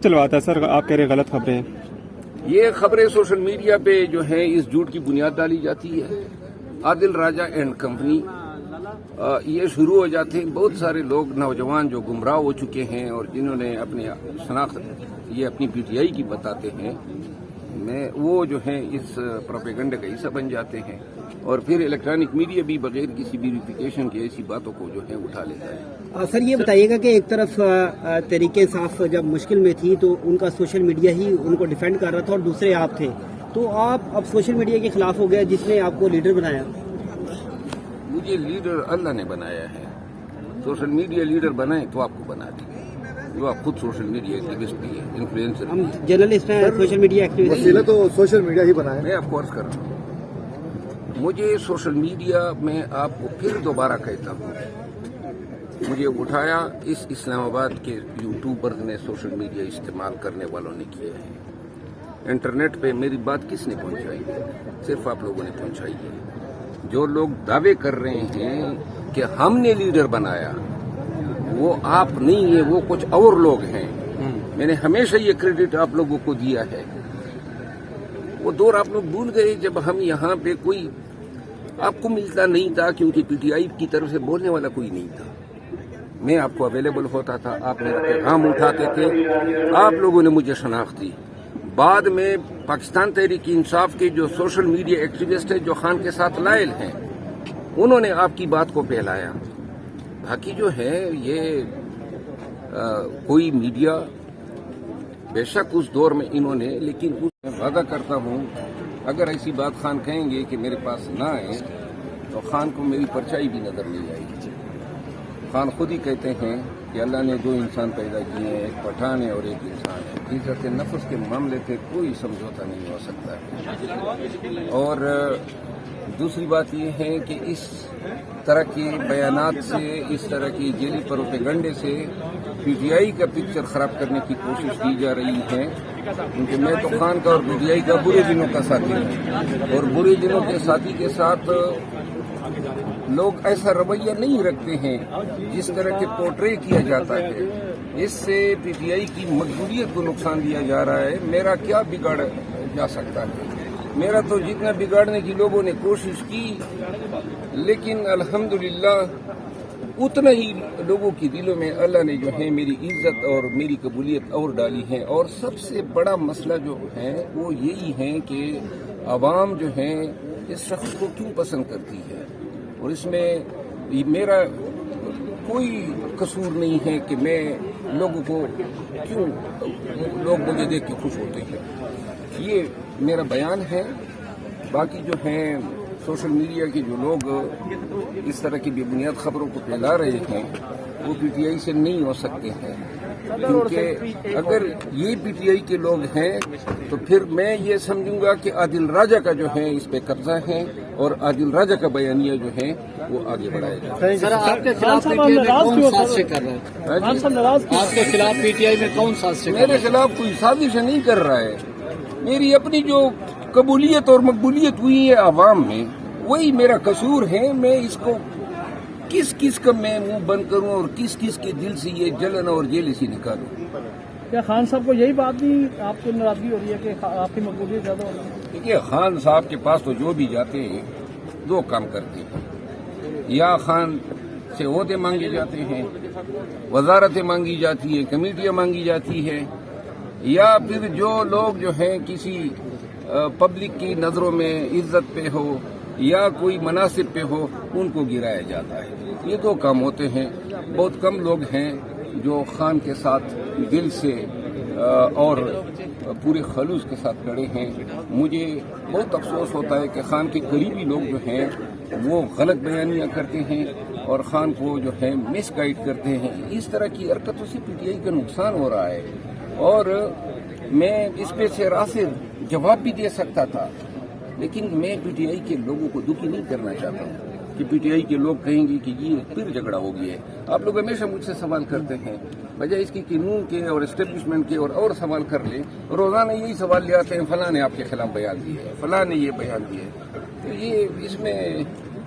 چلواتا ہے سر، آپ کہہ رہے غلط خبریں؟ یہ خبریں سوشل میڈیا پہ جو ہیں اس جھوٹ کی بنیاد ڈالی جاتی ہے. عادل راجہ اینڈ کمپنی یہ شروع ہو جاتے ہیں. بہت سارے لوگ نوجوان جو گمراہ ہو چکے ہیں اور جنہوں نے اپنی شناخت یہ اپنی پی ٹی آئی کی بتاتے ہیں، وہ جو ہیں اس پروپیگنڈے کا حصہ بن جاتے ہیں اور پھر الیکٹرانک میڈیا بھی بغیر کسی ویریفیکیشن کے ایسی باتوں کو جو ہے اٹھا لیتا ہے. سر یہ بتائیے گا کہ ایک طرف تحریک انصاف جب مشکل میں تھی تو ان کا سوشل میڈیا ہی ان کو ڈیفینڈ کر رہا تھا اور دوسرے آپ تھے، تو آپ اب سوشل میڈیا کے خلاف ہو گیا جس نے آپ کو لیڈر بنایا. مجھے لیڈر اللہ نے بنایا ہے. سوشل میڈیا لیڈر بنائے تو آپ کو بنا دیں جو آپ خود سوشل میڈیا ایکٹیوسٹ بھی ہے، انفلوئنسر. ہم جرنلسٹ ہیں، سوشل میڈیا ایکٹیوسٹ. وسیلہ تو سوشل میڈیا ہی بنا ہے. میں آپ کو عرض کر رہا ہوں، مجھے سوشل میڈیا میں آپ کو پھر دوبارہ کہتا ہوں، مجھے اٹھایا اس اسلام آباد کے یوٹیوبر نے، سوشل میڈیا استعمال کرنے والوں نے کیا ہے. انٹرنیٹ پہ میری بات کس نے پہنچائی ہے؟ صرف آپ لوگوں نے پہنچائی ہے. جو لوگ دعوے کر رہے ہیں کہ ہم نے لیڈر بنایا، وہ آپ نہیں ہیں، وہ کچھ اور لوگ ہیں. میں نے ہمیشہ یہ کریڈٹ آپ لوگوں کو دیا ہے. وہ دور آپ لوگ بھول گئے جب ہم یہاں پہ کوئی آپ کو ملتا نہیں تھا، کیونکہ پی ٹی آئی کی طرف سے بولنے والا کوئی نہیں تھا. میں آپ کو اویلیبل ہوتا تھا، آپ میرا پیغام اٹھاتے تھے، آپ لوگوں نے مجھے شناخت دی. بعد میں پاکستان تحریک انصاف کے جو سوشل میڈیا ایکٹیوسٹ ہیں جو خان کے ساتھ لائل ہیں، انہوں نے آپ کی بات کو پھیلایا. باقی جو ہے یہ کوئی میڈیا بے شک اس دور میں انہوں نے، لیکن میں وعدہ کرتا ہوں اگر ایسی بات خان کہیں گے کہ میرے پاس نہ آئے تو خان کو میری پرچائی بھی نظر نہیں آئے گی. خان خود ہی کہتے ہیں کہ اللہ نے دو انسان پیدا کیے ہیں، ایک پٹھان ہے اور ایک انسان ہے. عزت نفس کے معاملے پہ کوئی سمجھوتا نہیں ہو سکتا ہے. اور دوسری بات یہ ہے کہ اس طرح کے بیانات سے، اس طرح کی جیلی پروپیگنڈے سے پی ٹی آئی کا پکچر خراب کرنے کی کوشش کی جا رہی ہے. کیونکہ میں تو خان کا اور پی ٹی آئی کا برے دنوں کا ساتھی ہوں، اور برے دنوں کے ساتھی کے ساتھ لوگ ایسا رویہ نہیں رکھتے ہیں جس طرح کے پورٹرے کیا جاتا ہے. اس سے پی ٹی آئی کی مقبولیت کو نقصان دیا جا رہا ہے. میرا کیا بگاڑ جا سکتا ہے؟ میرا تو جتنا بگاڑنے کی لوگوں نے کوشش کی، لیکن الحمدللہ اتنا ہی لوگوں کی دلوں میں اللہ نے جو ہے میری عزت اور میری قبولیت اور ڈالی ہے. اور سب سے بڑا مسئلہ جو ہے وہ یہی ہے کہ عوام جو ہے اس شخص کو کیوں پسند کرتی ہے، اور اس میں میرا کوئی قصور نہیں ہے کہ میں لوگوں کو کیوں لوگ مجھے دیکھ کے خوش ہوتے ہیں. یہ میرا بیان ہے. باقی جو ہیں سوشل میڈیا کے جو لوگ اس طرح کی بے بنیاد خبروں کو پھیلا رہے ہیں وہ پی ٹی آئی سے نہیں ہو سکتے ہیں، کیونکہ اگر یہ پی ٹی آئی کے لوگ ہیں تو پھر میں یہ سمجھوں گا کہ عادل راجہ کا جو ہے اس پہ قبضہ ہے اور عادل راجہ کا بیانیہ جو ہے وہ آگے بڑھائے گا. سر آپ کے خلاف پی ٹی آئی میں کون سازش کر رہا ہے؟ آپ کے خلاف پی ٹی آئی میں کون سازش کر رہا ہے؟ میرے خلاف کوئی سازش نہیں کر رہا ہے. میری اپنی جو قبولیت اور مقبولیت ہوئی ہے عوام میں، وہی میرا قصور ہے. میں اس کو کس کا میں منہ بند کروں اور کس کے دل سے یہ جلن اور جیلسی نکالوں؟ کیا خان صاحب کو یہی بات نہیں آپ کو ناراضگی ہو رہی ہے کہ آپ کی مقبولیت زیادہ ہو رہی ہے؟ دیکھیے، خان صاحب کے پاس تو جو بھی جاتے ہیں دو کام کرتے ہیں، یا خان سے عہدے مانگے جاتے ہیں، وزارتیں مانگی جاتی ہیں، کمیٹیاں مانگی جاتی ہے، یا پھر جو لوگ جو ہیں کسی پبلک کی نظروں میں عزت پہ ہو یا کوئی مناصب پہ ہو ان کو گرایا جاتا ہے. یہ دو کام ہوتے ہیں. بہت کم لوگ ہیں جو خان کے ساتھ دل سے اور پورے خلوص کے ساتھ کھڑے ہیں. مجھے بہت افسوس ہوتا ہے کہ خان کے قریبی لوگ جو ہیں وہ غلط بیانیاں کرتے ہیں اور خان کو جو ہے مس گائیڈ کرتے ہیں. اس طرح کی حرکتوں سے پی ٹی آئی کا نقصان ہو رہا ہے اور میں اس پہ سراسر جواب بھی دے سکتا تھا، لیکن میں پی ٹی آئی کے لوگوں کو دکھی نہیں کرنا چاہتا ہوں کہ پی ٹی آئی کے لوگ کہیں گے کہ یہ پھر جھگڑا ہو گیا ہے. آپ لوگ ہمیشہ مجھ سے سوال کرتے ہیں، بجائے اس کی قانون کے اور اسٹیبلشمنٹ کے اور سوال کر لیں. روزانہ یہی سوال لے آتے ہیں، فلاں نے آپ کے خلاف بیان دیا ہے، فلاں نے یہ بیان دیا ہے. تو یہ اس میں